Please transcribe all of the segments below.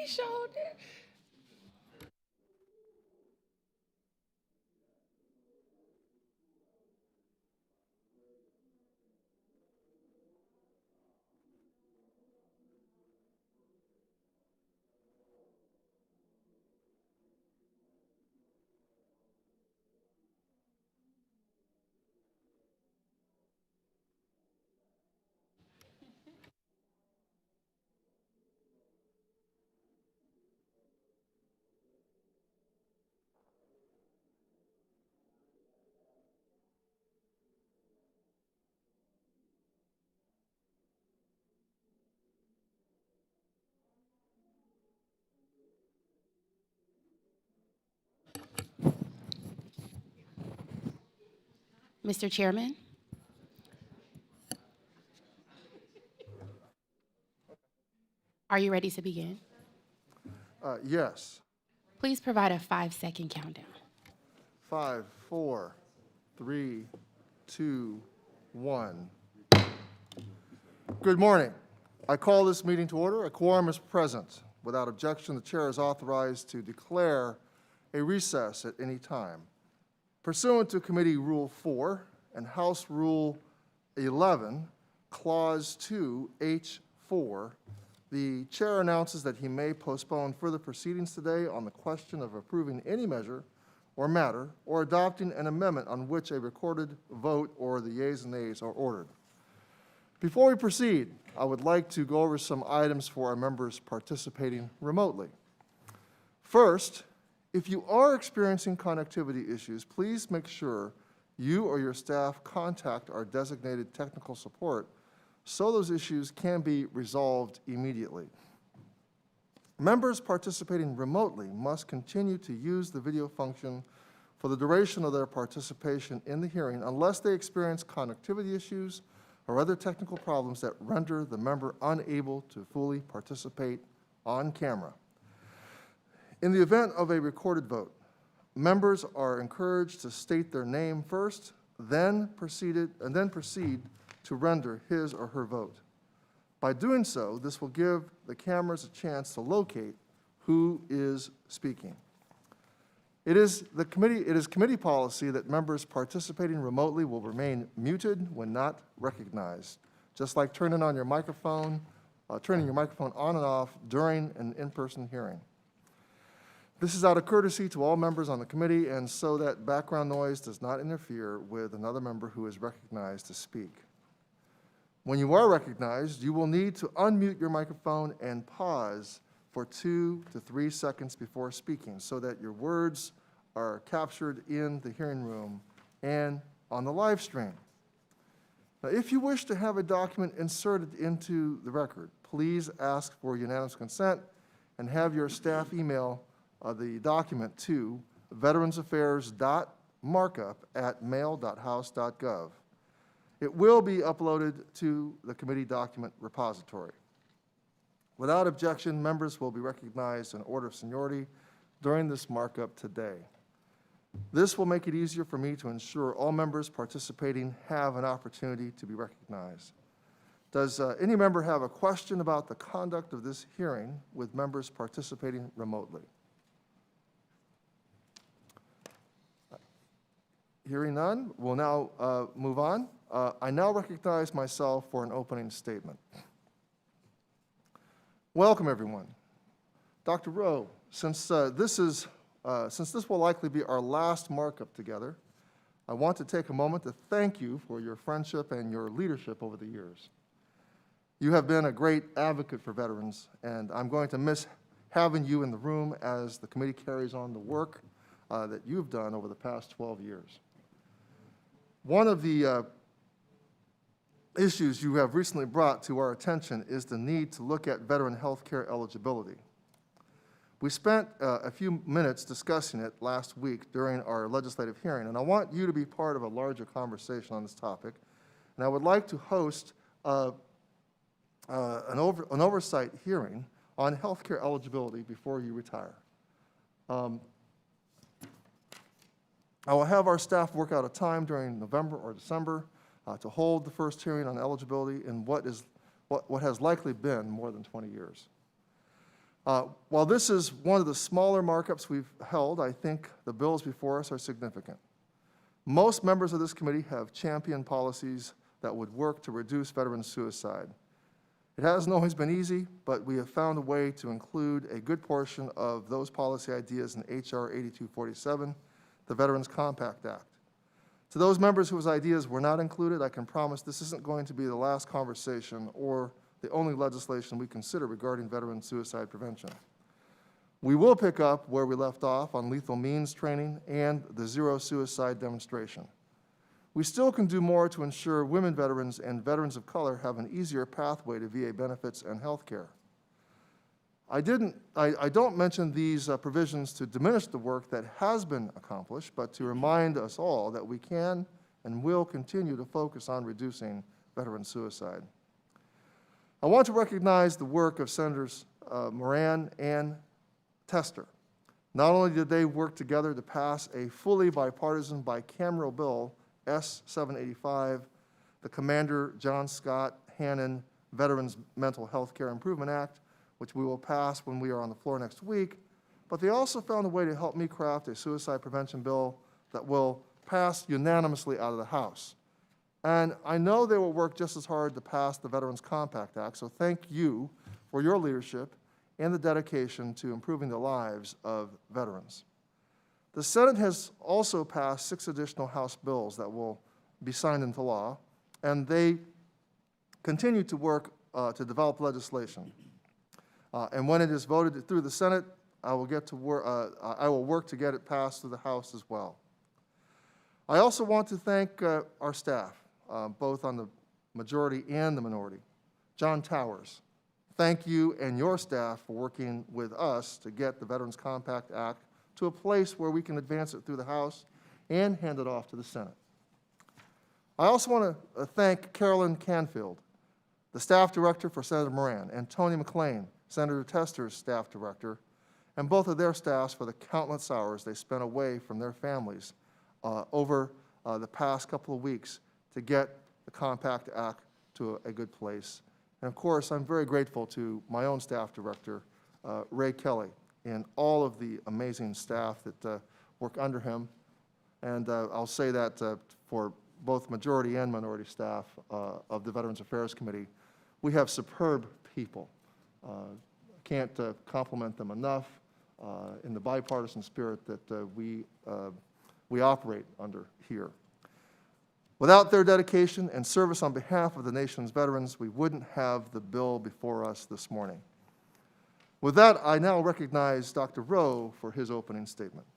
showed it. Mr. Chairman? Are you ready to begin? Yes. Please provide a 5-second countdown. 5, 4, 3, 2, 1. Good morning. I call this meeting to order. A quorum is present. Without objection, the chair is authorized to declare a recess at any time. Pursuant to Committee Rule 4 and House Rule 11, Clause 2, H4, the chair announces that he may postpone further proceedings today on the question of approving any measure or matter or adopting an amendment on which a recorded vote or the yeas and nays are ordered. Before we proceed, I would like to go over some items for our members participating remotely. First, if you are experiencing connectivity issues, please make sure you or your staff contact our designated technical support so those issues can be resolved immediately. Members participating remotely must continue to use the video function for the duration of their participation in the hearing unless they experience connectivity issues or other technical problems that render the member unable to fully participate on camera. In the event of a recorded vote, members are encouraged to state their name first, then proceed to render his or her vote. By doing so, this will give the cameras a chance to locate who is speaking. It is committee policy that members participating remotely will remain muted when not recognized, just like turning your microphone on and off during an in-person hearing. This is out of courtesy to all members on the committee and so that background noise does not interfere with another member who is recognized to speak. When you are recognized, you will need to unmute your microphone and pause for 2 to 3 seconds before speaking so that your words are captured in the hearing room and on the live stream. Now, if you wish to have a document inserted into the record, please ask for unanimous consent and have your staff email the document to veteransaffairs.markup@mail.house.gov. It will be uploaded to the committee document repository. Without objection, members will be recognized in order of seniority during this markup today. This will make it easier for me to ensure all members participating have an opportunity to be recognized. Does any member have a question about the conduct of this hearing with members participating remotely? Hearing none, we'll now move on. I now recognize myself for an opening statement. Welcome, everyone. Dr. Rowe, since this will likely be our last markup together, I want to take a moment to thank you for your friendship and your leadership over the years. You have been a great advocate for veterans, and I'm going to miss having you in the room as the committee carries on the work that you've done over the past 12 years. One of the issues you have recently brought to our attention is the need to look at veteran health care eligibility. We spent a few minutes discussing it last week during our legislative hearing, and I want you to be part of a larger conversation on this topic. And I would like to host an oversight hearing on health care eligibility before you retire. I will have our staff work out a time during November or December to hold the first hearing on eligibility in what has likely been more than 20 years. While this is one of the smaller markups we've held, I think the bills before us are significant. Most members of this committee have championed policies that would work to reduce veteran suicide. It hasn't always been easy, but we have found a way to include a good portion of those policy ideas in H.R. 8247, the Veterans Compact Act. To those members whose ideas were not included, I can promise this isn't going to be the last conversation or the only legislation we consider regarding veteran suicide prevention. We will pick up where we left off on lethal means training and the zero suicide demonstration. We still can do more to ensure women veterans and veterans of color have an easier pathway to VA benefits and health care. I don't mention these provisions to diminish the work that has been accomplished, but to remind us all that we can and will continue to focus on reducing veteran suicide. I want to recognize the work of Senators Moran and Tester. Not only did they work together to pass a fully bipartisan bicameral bill, S-785, the Commander John Scott Hannon Veterans Mental Health Care Improvement Act, which we will pass when we are on the floor next week, but they also found a way to help me craft a suicide prevention bill that will pass unanimously out of the House. And I know they will work just as hard to pass the Veterans Compact Act, so thank you for your leadership and the dedication to improving the lives of veterans. The Senate has also passed 6 additional House bills that will be signed into law, and they continue to work to develop legislation. And when it is voted through the Senate, I will work to get it passed through the House as well. I also want to thank our staff, both on the majority and the minority. John Towers, thank you and your staff for working with us to get the Veterans Compact Act to a place where we can advance it through the House and hand it off to the Senate. I also want to thank Carolyn Canfield, the staff director for Senator Moran, and Tony McLean, Senator Tester's staff director, and both of their staffs for the countless hours they spent away from their families over the past couple of weeks to get the Compact Act to a good place. And of course, I'm very grateful to my own staff director, Ray Kelly, and all of the amazing staff that work under him. And I'll say that for both majority and minority staff of the Veterans Affairs Committee, we have superb people. Can't compliment them enough in the bipartisan spirit that we operate under here. Without their dedication and service on behalf of the nation's veterans, we wouldn't have the bill before us this morning. With that, I now recognize Dr. Rowe for his opening statement.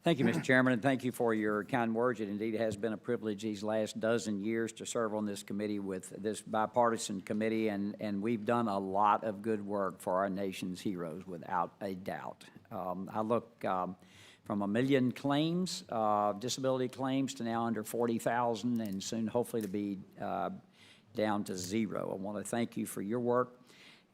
Thank you, Mr. Chairman, and thank you for your kind words. It indeed has been a privilege these last dozen years to serve on this committee with this bipartisan committee, and we've done a lot of good work for our nation's heroes, without a doubt. I look from 1 million claims, disability claims, to now under 40,000, and soon hopefully to be down to 0. I want to thank you for your work.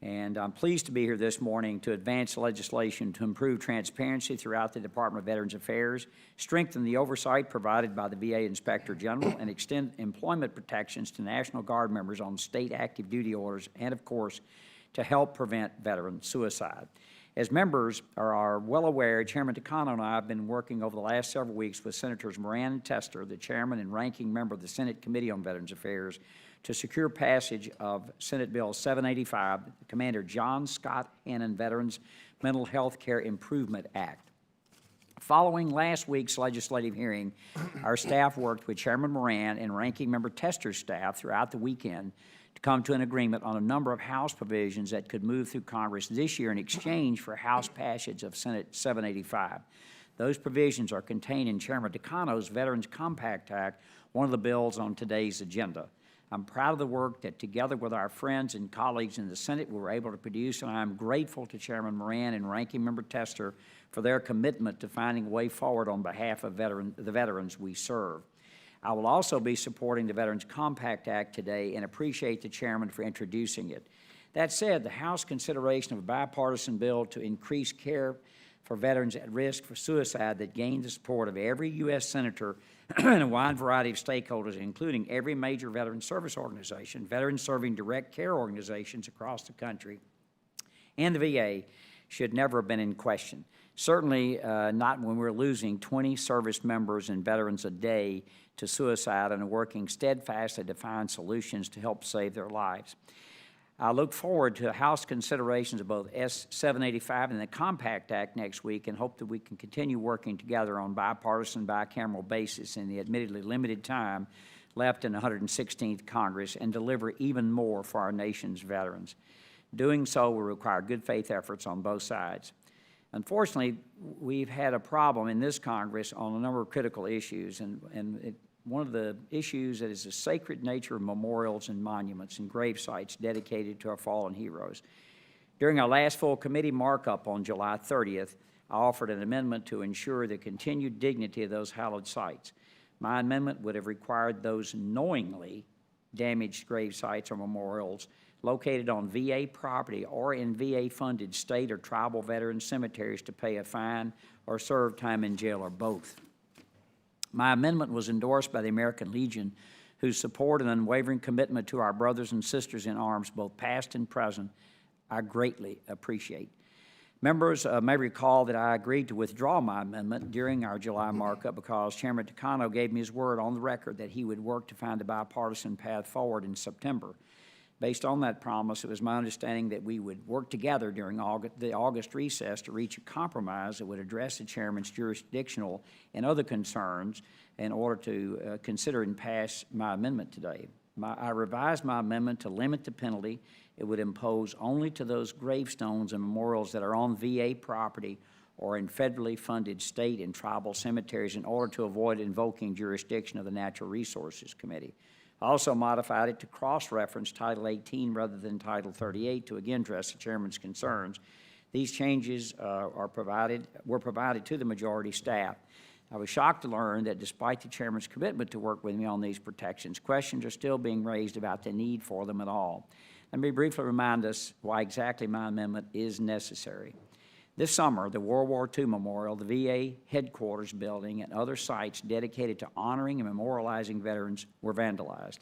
And I'm pleased to be here this morning to advance legislation to improve transparency throughout the Department of Veterans Affairs, strengthen the oversight provided by the VA Inspector General, and extend employment protections to National Guard members on state active duty orders, and of course, to help prevent veteran suicide. As members are well aware, Chairman Takano and I have been working over the last several weeks with Senators Moran and Tester, the chairman and ranking member of the Senate Committee on Veterans Affairs, to secure passage of Senate Bill 785, Commander John Scott Hannon Veterans Mental Health Care Improvement Act. Following last week's legislative hearing, our staff worked with Chairman Moran and Ranking Member Tester's staff throughout the weekend to come to an agreement on a number of House provisions that could move through Congress this year in exchange for House passage of Senate 785. Those provisions are contained in Chairman Takano's Veterans Compact Act, one of the bills on today's agenda. I'm proud of the work that, together with our friends and colleagues in the Senate, we were able to produce, and I'm grateful to Chairman Moran and Ranking Member Tester for their commitment to finding a way forward on behalf of the veterans we serve. I will also be supporting the Veterans Compact Act today and appreciate the Chairman for introducing it. That said, the House consideration of a bipartisan bill to increase care for veterans at risk for suicide that gained the support of every U.S. Senator and a wide variety of stakeholders, including every major veteran service organization, veterans serving direct care organizations across the country, and the VA should never have been in question. Certainly not when we're losing 20 service members and veterans a day to suicide and are working steadfastly to find solutions to help save their lives. I look forward to House considerations of both S-785 and the Compact Act next week and hope that we can continue working together on bipartisan, bicameral basis in the admittedly limited time left in the 116th Congress and deliver even more for our nation's veterans. Doing so will require good faith efforts on both sides. Unfortunately, we've had a problem in this Congress on a number of critical issues, one of the issues that is the sacred nature of memorials and monuments and grave sites dedicated to our fallen heroes. During our last full committee markup on July 30th, I offered an amendment to ensure the continued dignity of those hallowed sites. My amendment would have required those knowingly damaged grave sites or memorials located on VA property or in VA-funded state or tribal veteran cemeteries to pay a fine or serve time in jail or both. My amendment was endorsed by the American Legion, whose support and unwavering commitment to our brothers and sisters in arms, both past and present, I greatly appreciate. Members may recall that I agreed to withdraw my amendment during our July markup because Chairman Takano gave me his word on the record that he would work to find a bipartisan path forward in September. Based on that promise, it was my understanding that we would work together during the August recess to reach a compromise that would address the chairman's jurisdictional and other concerns in order to consider and pass my amendment today. I revised my amendment to limit the penalty it would impose only to those gravestones and memorials that are on VA property or in federally funded state and tribal cemeteries in order to avoid invoking jurisdiction of the Natural Resources Committee. I also modified it to cross-reference Title 18 rather than Title 38 to again address the chairman's concerns. These changes were provided to the majority staff. I was shocked to learn that despite the chairman's commitment to work with me on these protections, questions are still being raised about the need for them at all. Let me briefly remind us why exactly my amendment is necessary. This summer, the World War II Memorial, the VA headquarters building, and other sites dedicated to honoring and memorializing veterans were vandalized.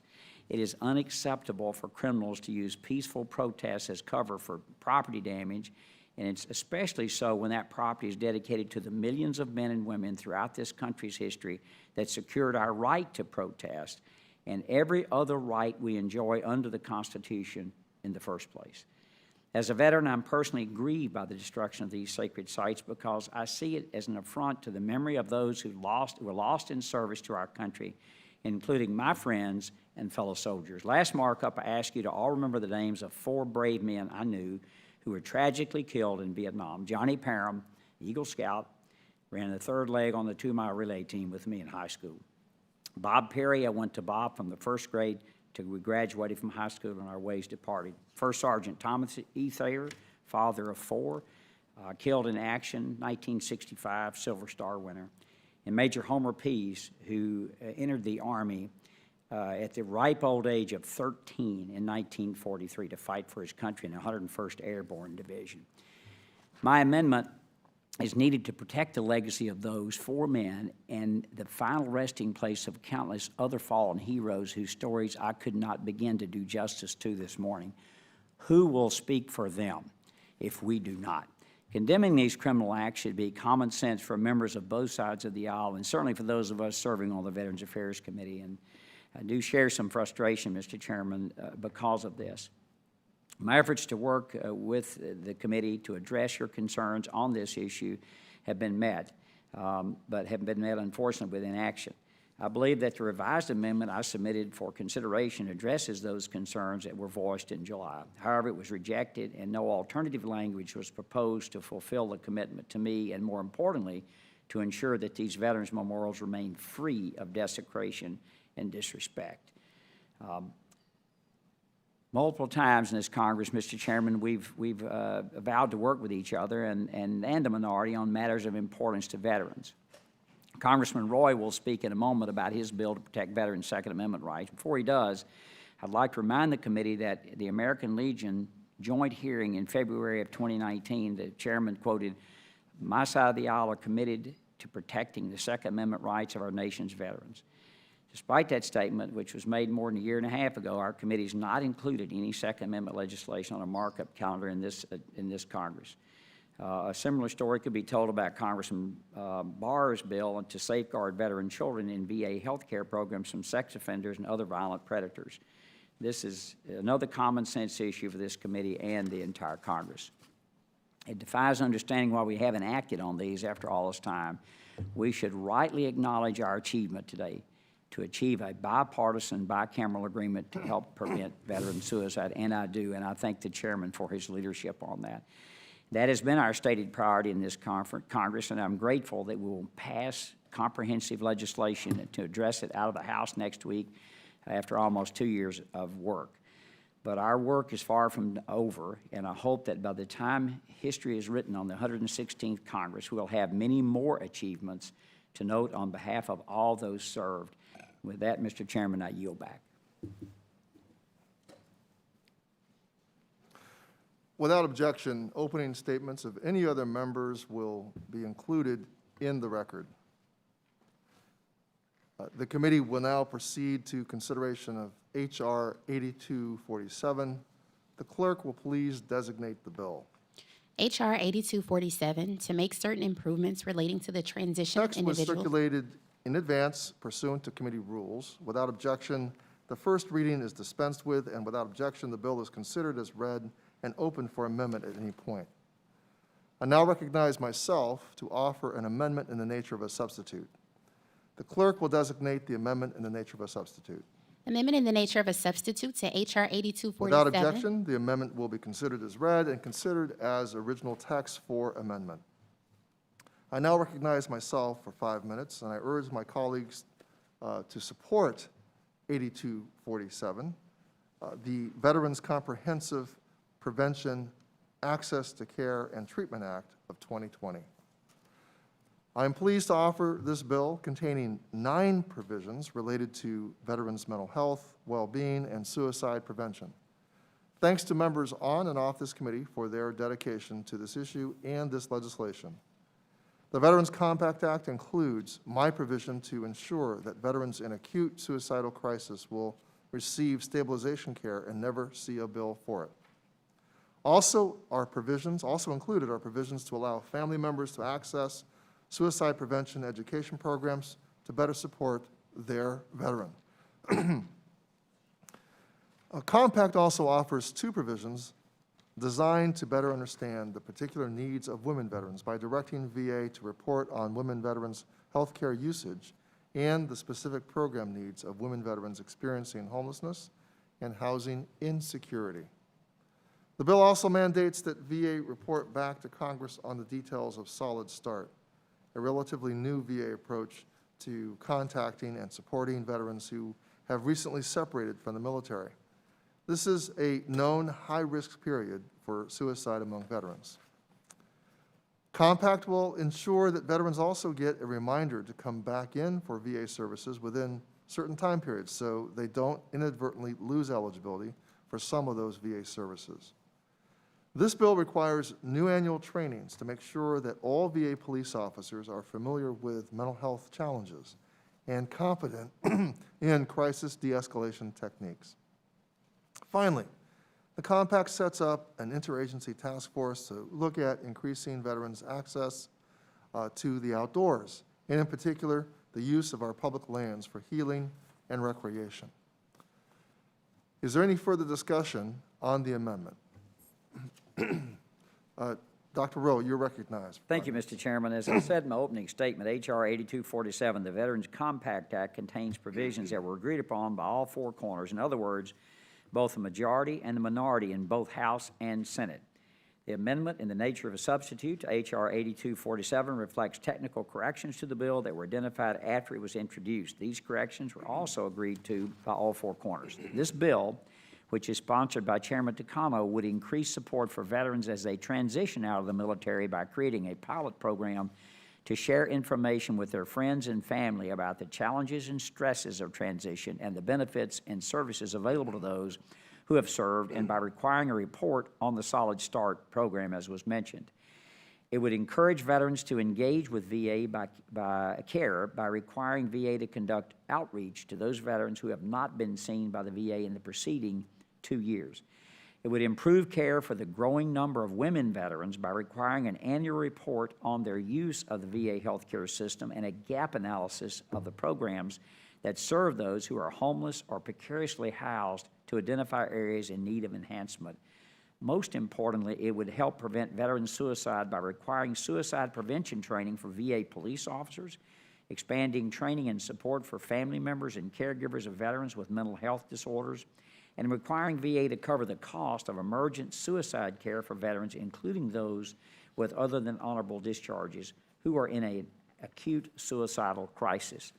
It is unacceptable for criminals to use peaceful protests as cover for property damage, and it's especially so when that property is dedicated to the millions of men and women throughout this country's history that secured our right to protest and every other right we enjoy under the Constitution in the first place. As a veteran, I'm personally grieved by the destruction of these sacred sites because I see it as an affront to the memory of those who were lost in service to our country, including my friends and fellow soldiers. Last markup, I asked you to all remember the names of 4 brave men I knew who were tragically killed in Vietnam. Johnny Parham, Eagle Scout, ran the 3rd leg on the 2-mile relay team with me in high school. Bob Perry, I went to Bob from the 1st grade till we graduated from high school and our ways departed. First Sergeant Thomas E. Thayer, father of 4, killed in action, 1965 Silver Star winner. And Major Homer Pease, who entered the Army at the ripe old age of 13 in 1943 to fight for his country in the 101st Airborne Division. My amendment is needed to protect the legacy of those 4 men and the final resting place of countless other fallen heroes whose stories I could not begin to do justice to this morning. Who will speak for them if we do not? Condemning these criminal acts should be common sense for members of both sides of the aisle and certainly for those of us serving on the Veterans Affairs Committee. And I do share some frustration, Mr. Chairman, because of this. My efforts to work with the committee to address your concerns on this issue have been met, but have been met, unfortunately, with inaction. I believe that the revised amendment I submitted for consideration addresses those concerns that were voiced in July. However, it was rejected, and no alternative language was proposed to fulfill the commitment to me, and more importantly, to ensure that these veterans' memorials remain free of desecration and disrespect. Multiple times in this Congress, Mr. Chairman, we've vowed to work with each other and the minority on matters of importance to veterans. Congressman Roy will speak in a moment about his bill to protect veterans' Second Amendment rights. Before he does, I'd like to remind the committee that the American Legion joint hearing in February of 2019, the chairman quoted, "My side of the aisle are committed to protecting the Second Amendment rights of our nation's veterans." Despite that statement, which was made more than a year and a half ago, our committee has not included any Second Amendment legislation on a markup calendar in this Congress. A similar story could be told about Congressman Barr's bill to safeguard veteran children in VA health care programs from sex offenders and other violent predators. This is another common sense issue for this committee and the entire Congress. It defies understanding why we haven't acted on these after all this time. We should rightly acknowledge our achievement today to achieve a bipartisan, bicameral agreement to help prevent veteran suicide, and I do, and I thank the chairman for his leadership on that. That has been our stated priority in this Congress, and I'm grateful that we will pass comprehensive legislation to address it out of the House next week after almost 2 years of work. But our work is far from over, and I hope that by the time history is written on the 116th Congress, we'll have many more achievements to note on behalf of all those served. With that, Mr. Chairman, I yield back. Without objection, opening statements of any other members will be included in the record. The committee will now proceed to consideration of H.R. 8247. The clerk will please designate the bill. H.R. 8247, to make certain improvements relating to the transition of Text was individuals. circulated in advance pursuant to committee rules. Without objection, the first reading is dispensed with, and without objection, the bill is considered as read and open for amendment at any point. I now recognize myself to offer an amendment in the nature of a substitute. The clerk will designate the amendment in the nature of a substitute. Amendment in the nature of a substitute to H.R. 8247. Without objection, the amendment will be considered as read and considered as original text for amendment. I now recognize myself for 5 minutes, and I urge my colleagues to support 8247, the Veterans Comprehensive Prevention, Access to Care, and Treatment Act of 2020. I am pleased to offer this bill containing 9 provisions related to veterans' mental health, well-being, and suicide prevention. Thanks to members on and off this committee for their dedication to this issue and this legislation. The Veterans Compact Act includes my provision to ensure that veterans in acute suicidal crisis will receive stabilization care and never see a bill for it. Also included are provisions to allow family members to access suicide prevention education programs to better support their veteran. A compact also offers 2 provisions designed to better understand the particular needs of women veterans by directing VA to report on women veterans' health care usage and the specific program needs of women veterans experiencing homelessness and housing insecurity. The bill also mandates that VA report back to Congress on the details of Solid Start, a relatively new VA approach to contacting and supporting veterans who have recently separated from the military. This is a known high-risk period for suicide among veterans. Compact will ensure that veterans also get a reminder to come back in for VA services within certain time periods so they don't inadvertently lose eligibility for some of those VA services. This bill requires new annual trainings to make sure that all VA police officers are familiar with mental health challenges and competent in crisis de-escalation techniques. Finally, the compact sets up an interagency task force to look at increasing veterans' access to the outdoors, and in particular, the use of our public lands for healing and recreation. Is there any further discussion on the amendment? Dr. Rowe, you're recognized. Thank you, Mr. Chairman. As I said in my opening statement, H.R. 8247, the Veterans Compact Act, contains provisions that were agreed upon by all 4 corners. In other words, both the majority and the minority in both House and Senate. The amendment in the nature of a substitute to H.R. 8247 reflects technical corrections to the bill that were identified after it was introduced. These corrections were also agreed to by all 4 corners. This bill, which is sponsored by Chairman Takano, would increase support for veterans as they transition out of the military by creating a pilot program to share information with their friends and family about the challenges and stresses of transition and the benefits and services available to those who have served, and by requiring a report on the Solid Start program, as was mentioned. It would encourage veterans to engage with VA care by requiring VA to conduct outreach to those veterans who have not been seen by the VA in the preceding 2 years. It would improve care for the growing number of women veterans by requiring an annual report on their use of the VA healthcare system and a gap analysis of the programs that serve those who are homeless or precariously housed to identify areas in need of enhancement. Most importantly, it would help prevent veteran suicide by requiring suicide prevention training for VA police officers, expanding training and support for family members and caregivers of veterans with mental health disorders, and requiring VA to cover the cost of emergent suicide care for veterans, including those with other than honorable discharges who are in an acute suicidal crisis.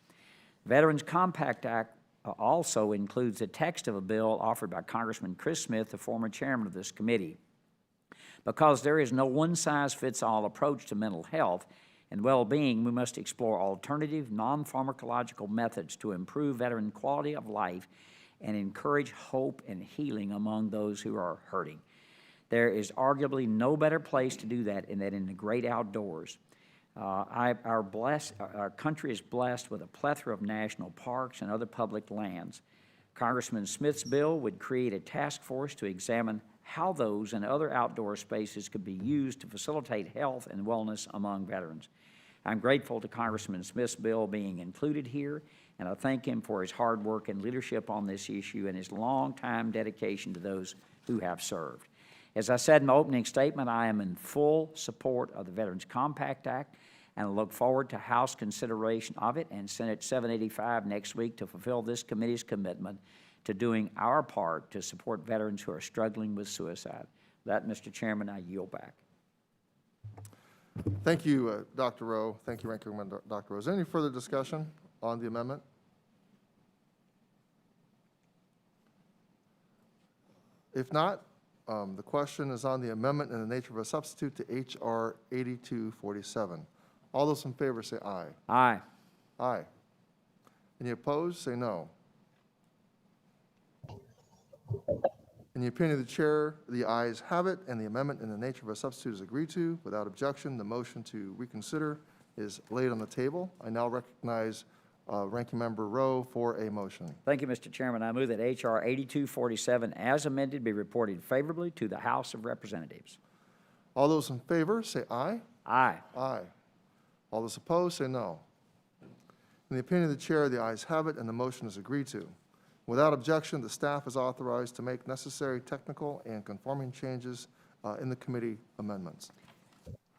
Veterans Compact Act also includes the text of a bill offered by Congressman Chris Smith, the former chairman of this committee. Because there is no one-size-fits-all approach to mental health and well-being, we must explore alternative, non-pharmacological methods to improve veteran quality of life and encourage hope and healing among those who are hurting. There is arguably no better place to do that than in the great outdoors. Our country is blessed with a plethora of national parks and other public lands. Congressman Smith's bill would create a task force to examine how those and other outdoor spaces could be used to facilitate health and wellness among veterans. I'm grateful to Congressman Smith's bill being included here, and I thank him for his hard work and leadership on this issue and his long-time dedication to those who have served. As I said in my opening statement, I am in full support of the Veterans Compact Act, and I look forward to House consideration of it and Senate 785 next week to fulfill this committee's commitment to doing our part to support veterans who are struggling with suicide. With that, Mr. Chairman, I yield back. Thank you, Dr. Rowe. Thank you, Ranking Member Dr. Rowe. Is there any further discussion on the amendment? If not, the question is on the amendment in the nature of a substitute to H.R. 8247. All those in favor say aye. Aye. Aye. Any opposed, say no. In the opinion of the chair, the ayes have it, and the amendment in the nature of a substitute is agreed to. Without objection, the motion to reconsider is laid on the table. I now recognize Ranking Member Rowe for a motion. Thank you, Mr. Chairman. I move that H.R. 8247 as amended be reported favorably to the House of Representatives. All those in favor, say aye. Aye. Aye. All those opposed, say no. In the opinion of the chair, the ayes have it, and the motion is agreed to. Without objection, the staff is authorized to make necessary technical and conforming changes in the committee amendments.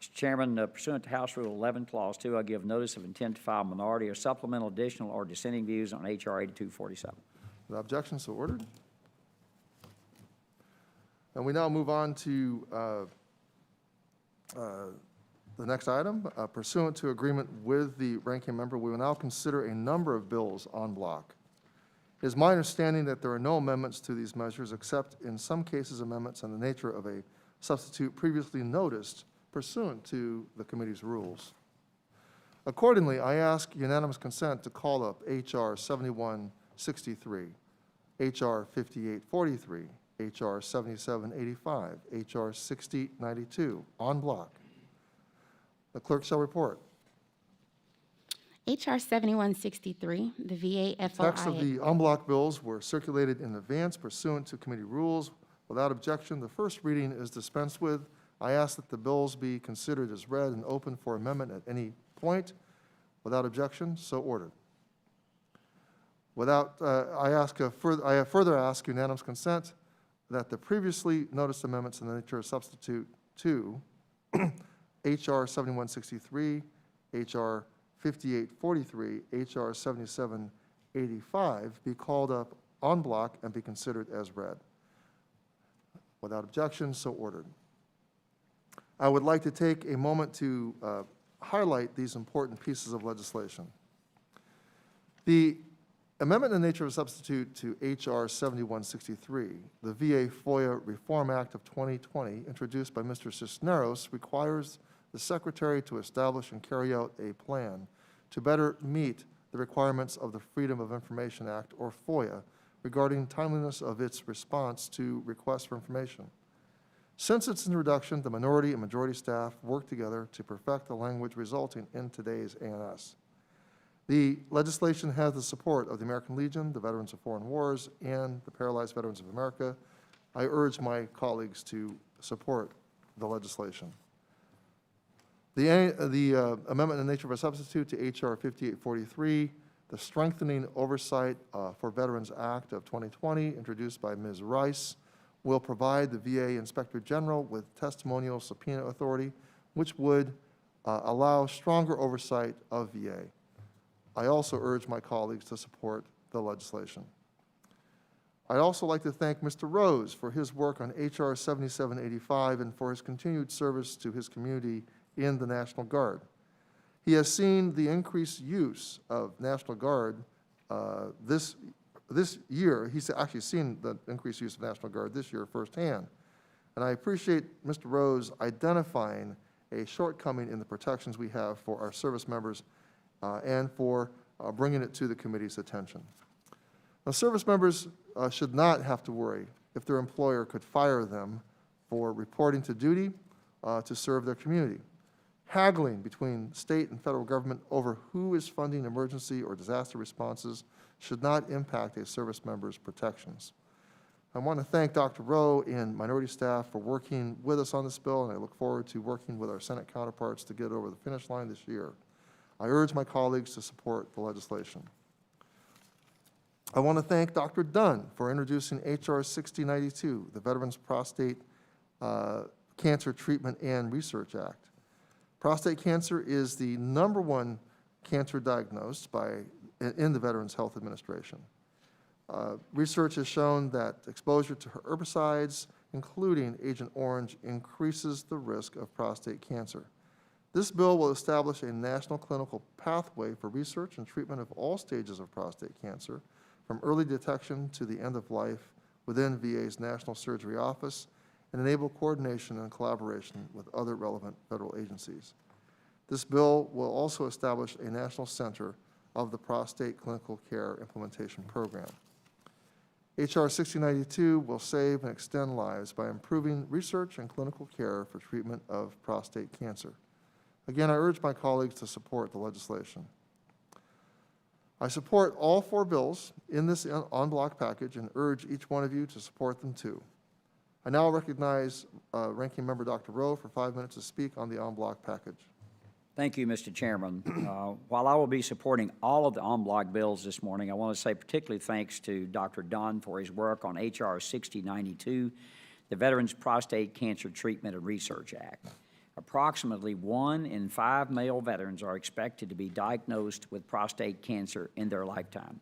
Mr. Chairman, pursuant to House Rule 11, Clause 2, I give notice of intent to file minority or supplemental, additional, or dissenting views on H.R. 8247. Without objection, so ordered. And we now move on to the next item. Pursuant to agreement with the ranking member, we will now consider a number of bills en bloc. It is my understanding that there are no amendments to these measures, except in some cases amendments in the nature of a substitute previously noticed pursuant to the committee's rules. Accordingly, I ask unanimous consent to call up H.R. 7163, H.R. 5843, H.R. 7785, H.R. 6092 en bloc. The clerk shall report. H.R. 7163, the VA FOIA. Text of the en bloc bills were circulated in advance pursuant to committee rules. Without objection, the first reading is dispensed with. I ask that the bills be considered as read and open for amendment at any point. Without objection, so ordered. I further ask unanimous consent that the previously noticed amendments in the nature of substitute to H.R. 7163, H.R. 5843, H.R. 7785 be called up en bloc and be considered as read. Without objection, so ordered. I would like to take a moment to highlight these important pieces of legislation. The amendment in the nature of a substitute to H.R. 7163, the VA FOIA Reform Act of 2020, introduced by Mr. Cisneros, requires the Secretary to establish and carry out a plan to better meet the requirements of the Freedom of Information Act, or FOIA, regarding timeliness of its response to requests for information. Since its introduction, the minority and majority staff worked together to perfect the language resulting in today's ANS. The legislation has the support of the American Legion, the Veterans of Foreign Wars, and the Paralyzed Veterans of America. I urge my colleagues to support the legislation. The amendment in nature of a substitute to H.R. 5843, the Strengthening Oversight for Veterans Act of 2020, introduced by Ms. Rice, will provide the VA Inspector General with testimonial subpoena authority, which would allow stronger oversight of VA. I also urge my colleagues to support the legislation. I'd also like to thank Mr. Rose for his work on H.R. 7785 and for his continued service to his community in the National Guard. He has seen the increased use of National Guard this year. He's actually seen the increased use of National Guard this year firsthand. And I appreciate Mr. Rose identifying a shortcoming in the protections we have for our service members and for bringing it to the committee's attention. Now, service members should not have to worry if their employer could fire them for reporting to duty to serve their community. Haggling between state and federal government over who is funding emergency or disaster responses should not impact a service member's protections. I want to thank Dr. Rowe and minority staff for working with us on this bill, and I look forward to working with our Senate counterparts to get it over the finish line this year. I urge my colleagues to support the legislation. I want to thank Dr. Dunn for introducing H.R. 6092, the Veterans Prostate Cancer Treatment and Research Act. Prostate cancer is the #1 cancer diagnosed in the Veterans Health Administration. Research has shown that exposure to herbicides, including Agent Orange, increases the risk of prostate cancer. This bill will establish a national clinical pathway for research and treatment of all stages of prostate cancer, from early detection to the end of life within VA's National Surgery Office, and enable coordination and collaboration with other relevant federal agencies. This bill will also establish a national center of the Prostate Clinical Care Implementation Program. H.R. 6092 will save and extend lives by improving research and clinical care for treatment of prostate cancer. Again, I urge my colleagues to support the legislation. I support all 4 bills in this en bloc package and urge each one of you to support them too. I now recognize Ranking Member Dr. Rowe for 5 minutes to speak on the en bloc package. Thank you, Mr. Chairman. While I will be supporting all of the en bloc bills this morning, I want to say particularly thanks to Dr. Dunn for his work on H.R. 6092, the Veterans Prostate Cancer Treatment and Research Act. Approximately 1 in 5 male veterans are expected to be diagnosed with prostate cancer in their lifetime.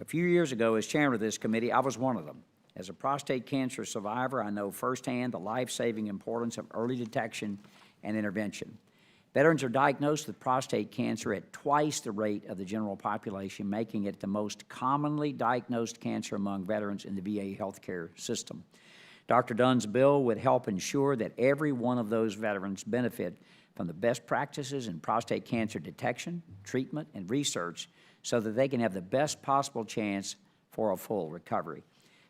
A few years ago, as chairman of this committee, I was one of them. As a prostate cancer survivor, I know firsthand the life-saving importance of early detection and intervention. Veterans are diagnosed with prostate cancer at twice the rate of the general population, making it the most commonly diagnosed cancer among veterans in the VA healthcare system. Dr. Dunn's bill would help ensure that every one of those veterans benefit from the best practices in prostate cancer detection, treatment, and research so that they can have the best possible chance for a full recovery.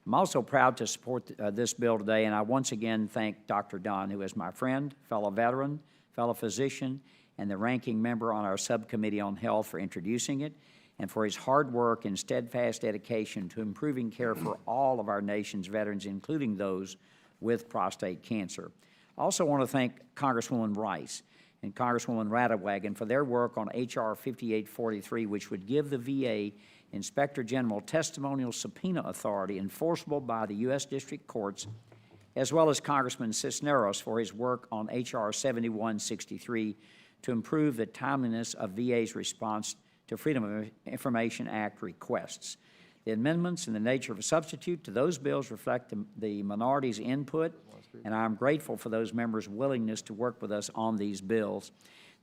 I'm also proud to support this bill today, and I once again thank Dr. Dunn, who is my friend, fellow veteran, fellow physician, and the ranking member on our subcommittee on health for introducing it, and for his hard work and steadfast dedication to improving care for all of our nation's veterans, including those with prostate cancer. I also want to thank Congresswoman Rice and Congresswoman Radewagen for their work on H.R. 5843, which would give the VA Inspector General testimonial subpoena authority enforceable by the U.S. District Courts, as well as Congressman Cisneros for his work on H.R. 7163 to improve the timeliness of VA's response to Freedom of Information Act requests. The amendments in the nature of a substitute to those bills reflect the minority's input, and I'm grateful for those members' willingness to work with us on these bills.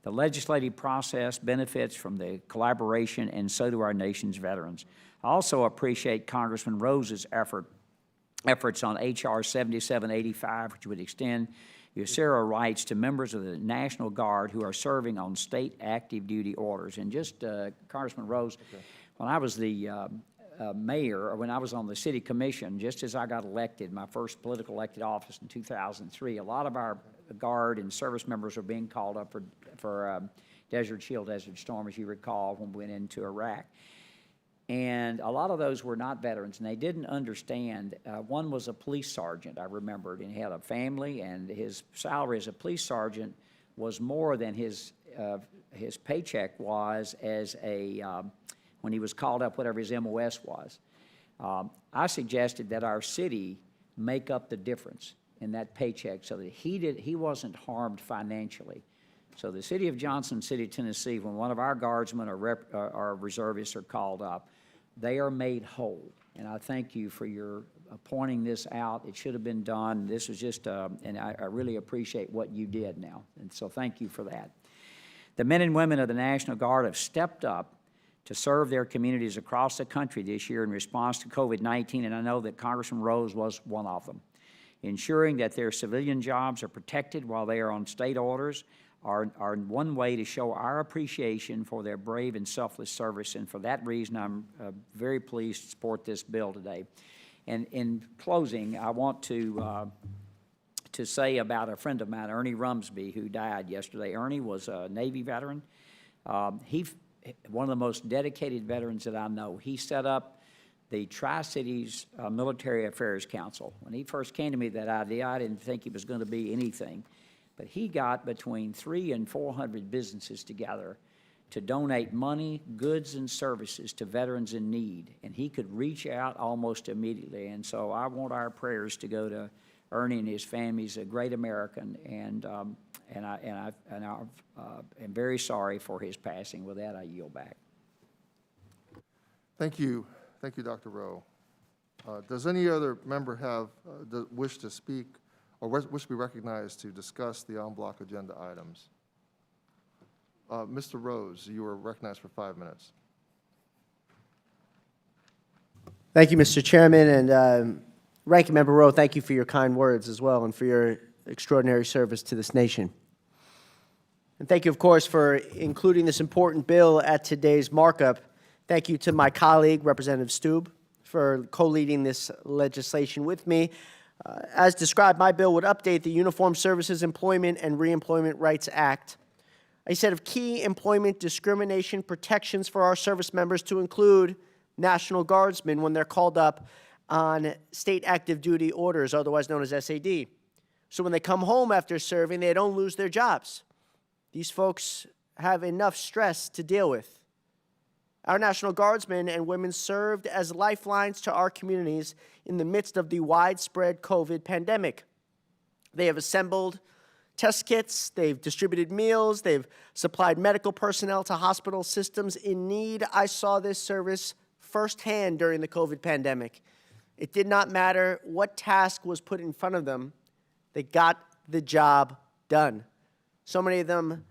The legislative process benefits from the collaboration, and so do our nation's veterans. I also appreciate Congressman Rose's efforts on H.R. 7785, which would extend USERA rights to members of the National Guard who are serving on state active duty orders. And just, Congressman Rose, when I was the mayor, or when I was on the city commission, just as I got elected, my first political elected office in 2003, a lot of our Guard and service members were being called up for Desert Shield, Desert Storm, as you recall, when we went into Iraq. And a lot of those were not veterans, and they didn't understand. One was a police sergeant, I remembered, and he had a family, and his salary as a police sergeant was more than his paycheck was as when he was called up, whatever his MOS was. I suggested that our city make up the difference in that paycheck so that he wasn't harmed financially. So the city of Johnson City, Tennessee, when one of our guardsmen or reservists are called up, they are made whole. And I thank you for your pointing this out. It should have been done. This was just, and I really appreciate what you did now. And so thank you for that. The men and women of the National Guard have stepped up to serve their communities across the country this year in response to COVID-19, and I know that Congressman Rose was one of them. Ensuring that their civilian jobs are protected while they are on state orders are one way to show our appreciation for their brave and selfless service, and for that reason, I'm very pleased to support this bill today. And in closing, I want to say about a friend of mine, Ernie Rumsby, who died yesterday. Ernie was a Navy veteran. He's one of the most dedicated veterans that I know. He set up the Tri-Cities Military Affairs Council. When he first came to me with that idea, I didn't think it was going to be anything. But he got between 300 and 400 businesses together to donate money, goods, and services to veterans in need. And he could reach out almost immediately. And so I want our prayers to go to Ernie and his family. He's a great American, and I am very sorry for his passing. With that, I yield back. Thank you. Thank you, Dr. Rowe. Does any other member have wish to speak or wish to be recognized to discuss the en bloc agenda items? Mr. Rose, you are recognized for 5 minutes. Thank you, Mr. Chairman, and Ranking Member Rowe, thank you for your kind words as well and for your extraordinary service to this nation. And thank you, of course, for including this important bill at today's markup. Thank you to my colleague, Representative Stube, for co-leading this legislation with me. As described, my bill would update the Uniformed Services Employment and Reemployment Rights Act, a set of key employment discrimination protections for our service members to include National Guardsmen when they're called up on state active duty orders, otherwise known as SAD. So when they come home after serving, they don't lose their jobs. These folks have enough stress to deal with. Our National Guardsmen and women served as lifelines to our communities in the midst of the widespread COVID pandemic. They have assembled test kits, they've distributed meals, they've supplied medical personnel to hospital systems in need. I saw this service firsthand during the COVID pandemic. It did not matter what task was put in front of them, they got the job done. So many of them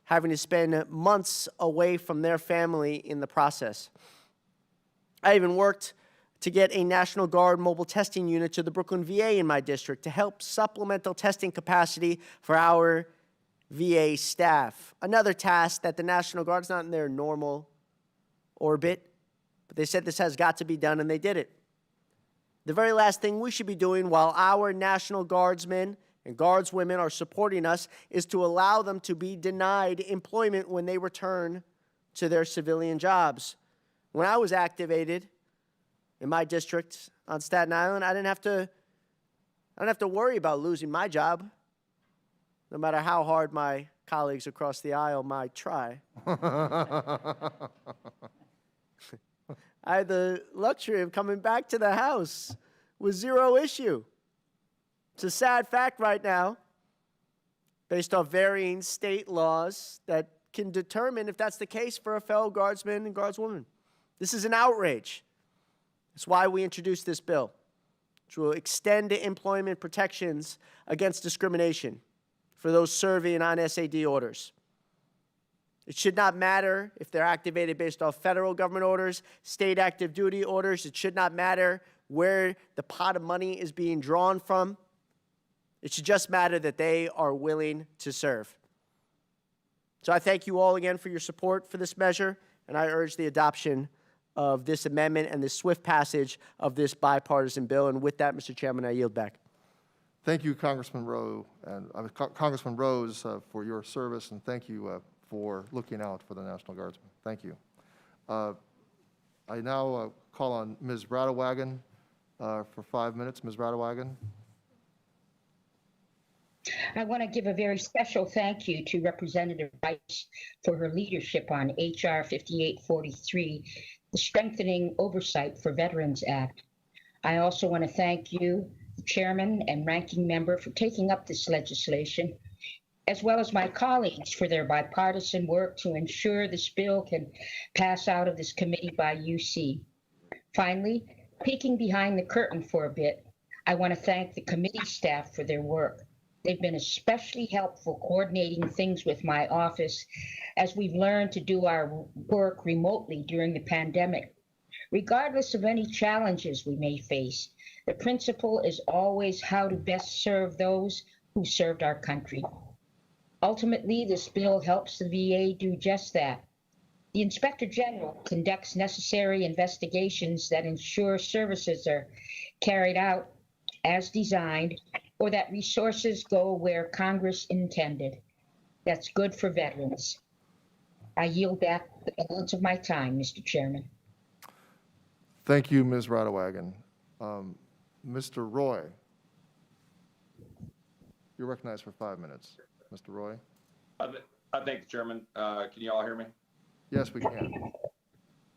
having to spend months away from their family in the process. I even worked to get a National Guard mobile testing unit to the Brooklyn VA in my district to help supplemental testing capacity for our VA staff. Another task that the National Guard's not in their normal orbit, but they said this has got to be done, and they did it. The very last thing we should be doing while our National Guardsmen and Guardswomen are supporting us is to allow them to be denied employment when they return to their civilian jobs. When I was activated in my district on Staten Island, I didn't have to worry about losing my job, no matter how hard my colleagues across the aisle might try. I had the luxury of coming back to the house with zero issue. It's a sad fact right now, based off varying state laws that can determine if that's the case for a fellow Guardsman and Guardswoman. This is an outrage. That's why we introduced this bill, which will extend employment protections against discrimination for those serving on SAD orders. It should not matter if they're activated based off federal government orders, state active duty orders. It should not matter where the pot of money is being drawn from. It should just matter that they are willing to serve. So I thank you all again for your support for this measure, and I urge the adoption of this amendment and the swift passage of this bipartisan bill. And with that, Mr. Chairman, I yield back. Thank you, Congressman Rowe, and Congressman Rose, for your service, and thank you for looking out for the National Guardsmen. Thank you. I now call on Ms. Radewagen for 5 minutes. Ms. Radewagen. I want to give a very special thank you to Representative Rice for her leadership on H.R. 5843, the Strengthening Oversight for Veterans Act. I also want to thank you, the Chairman and Ranking Member, for taking up this legislation, as well as my colleagues for their bipartisan work to ensure this bill can pass out of this committee by UC. Finally, peeking behind the curtain for a bit, I want to thank the committee staff for their work. They've been especially helpful coordinating things with my office as we've learned to do our work remotely during the pandemic. Regardless of any challenges we may face, the principle is always how to best serve those who served our country. Ultimately, this bill helps the VA do just that. The Inspector General conducts necessary investigations that ensure services are carried out as designed, or that resources go where Congress intended. That's good for veterans. I yield back the balance of my time, Mr. Chairman. Thank you, Ms. Radewagen. Mr. Roy, you're recognized for 5 minutes. Mr. Roy? I thank the Chairman. Can you all hear me? Yes, we can.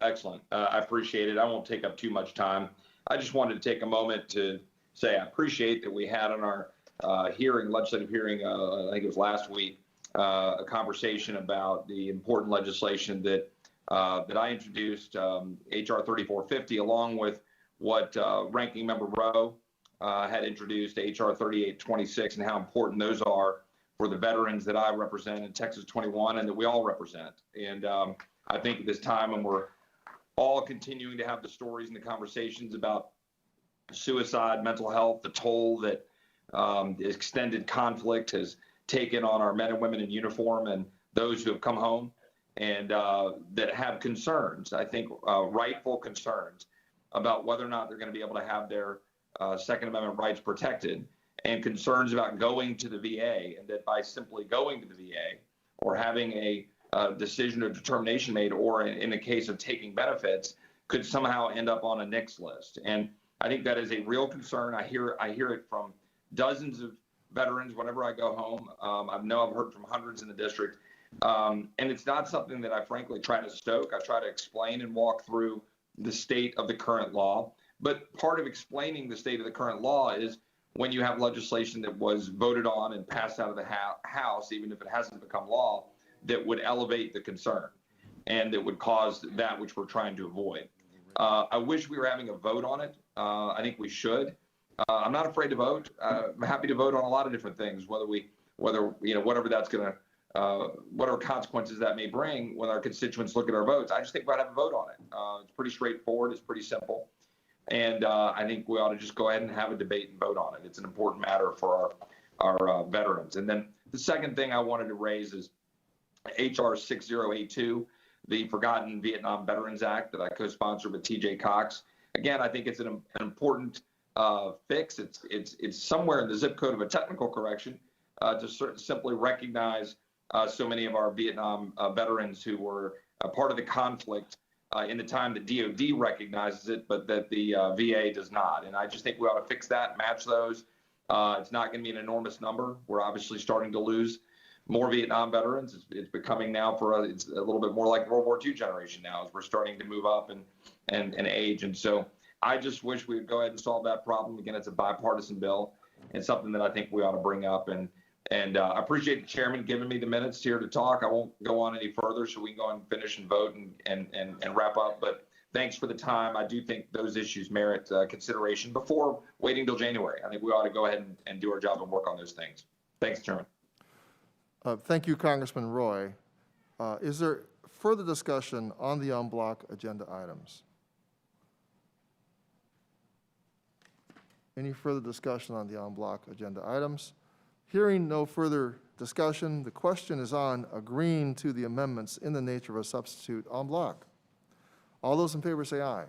Excellent. I appreciate it. I won't take up too much time. I just wanted to take a moment to say I appreciate that we had on our legislative hearing, I think it was last week, a conversation about the important legislation that I introduced, H.R. 3450, along with what Ranking Member Rowe had introduced, H.R. 3826, and how important those are for the veterans that I represent in Texas 21 and that we all represent. And I think at this time, when we're all continuing to have the stories and the conversations about suicide, mental health, the toll that extended conflict has taken on our men and women in uniform and those who have come home and that have concerns, I think rightful concerns about whether or not they're going to be able to have their Second Amendment rights protected, and concerns about going to the VA, and that by simply going to the VA or having a decision or determination made, or in the case of taking benefits, could somehow end up on a NICS list. And I think that is a real concern. I hear it from dozens of veterans whenever I go home. I've heard from hundreds in the district. And it's not something that I frankly try to stoke. I try to explain and walk through the state of the current law. But part of explaining the state of the current law is when you have legislation that was voted on and passed out of the House, even if it hasn't become law, that would elevate the concern and that would cause that which we're trying to avoid. I wish we were having a vote on it. I think we should. I'm not afraid to vote. I'm happy to vote on a lot of different things, whatever that's going to, whatever consequences that may bring when our constituents look at our votes. I just think we ought to have a vote on it. It's pretty straightforward. It's pretty simple. And I think we ought to just go ahead and have a debate and vote on it. It's an important matter for our veterans. And then the second thing I wanted to raise is H.R. 6082, the Forgotten Vietnam Veterans Act that I co-sponsored with T.J. Cox. Again, I think it's an important fix. It's somewhere in the zip code of a technical correction to simply recognize so many of our Vietnam veterans who were a part of the conflict in the time that DOD recognizes it, but that the VA does not. And I just think we ought to fix that, match those. It's not going to be an enormous number. We're obviously starting to lose more Vietnam veterans. It's becoming now it's a little bit more like World War II generation now as we're starting to move up and age. And so I just wish we would go ahead and solve that problem. Again, it's a bipartisan bill and something that I think we ought to bring up. And I appreciate the chairman giving me the minutes here to talk. I won't go on any further, so we can go and finish and vote and wrap up. But thanks for the time. I do think those issues merit consideration before waiting till January. I think we ought to go ahead and do our job and work on those things. Thanks, Chairman. Thank you, Congressman Roy. Is there further discussion on the en bloc agenda items? Any further discussion on the en bloc agenda items? Hearing no further discussion, the question is on agreeing to the amendments in the nature of a substitute en bloc. All those in favor say aye.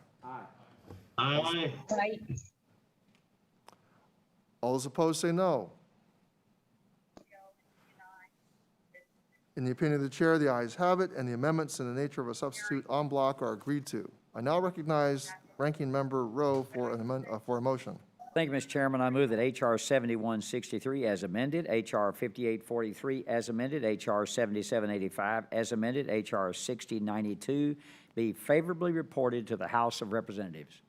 Aye. Right. All those opposed say no. In the opinion of the chair, the ayes have it, and the amendments in the nature of a substitute en bloc are agreed to. I now recognize Ranking Member Rowe for a motion. Thank you, Mr. Chairman. I move that H.R. 7163 as amended, H.R. 5843 as amended, H.R. 7785 as amended, H.R. 6092 be favorably reported to the House of Representatives.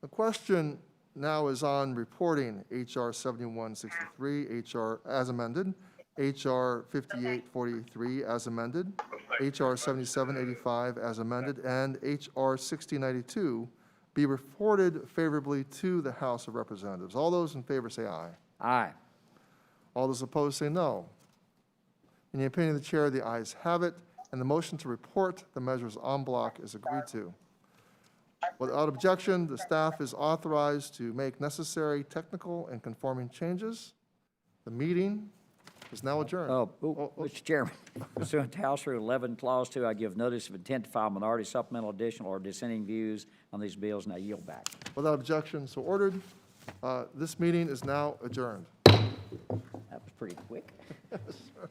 The question now is on reporting H.R. 7163, H.R. as amended, H.R. 5843 as amended, H.R. 7785 as amended, and H.R. 6092 be reported favorably to the House of Representatives. All those in favor say aye. Aye. All those opposed say no. In the opinion of the chair, the ayes have it, and the motion to report the measures en bloc is agreed to. Without objection, the staff is authorized to make necessary technical and conforming changes. The meeting is now adjourned. Mr. Chairman, pursuant to House Rule 11, Clause 2, I give notice of intent to file minority, supplemental, additional, or dissenting views on these bills, and I yield back. Without objection, so ordered. This meeting is now adjourned. That was pretty quick. Yes, sir.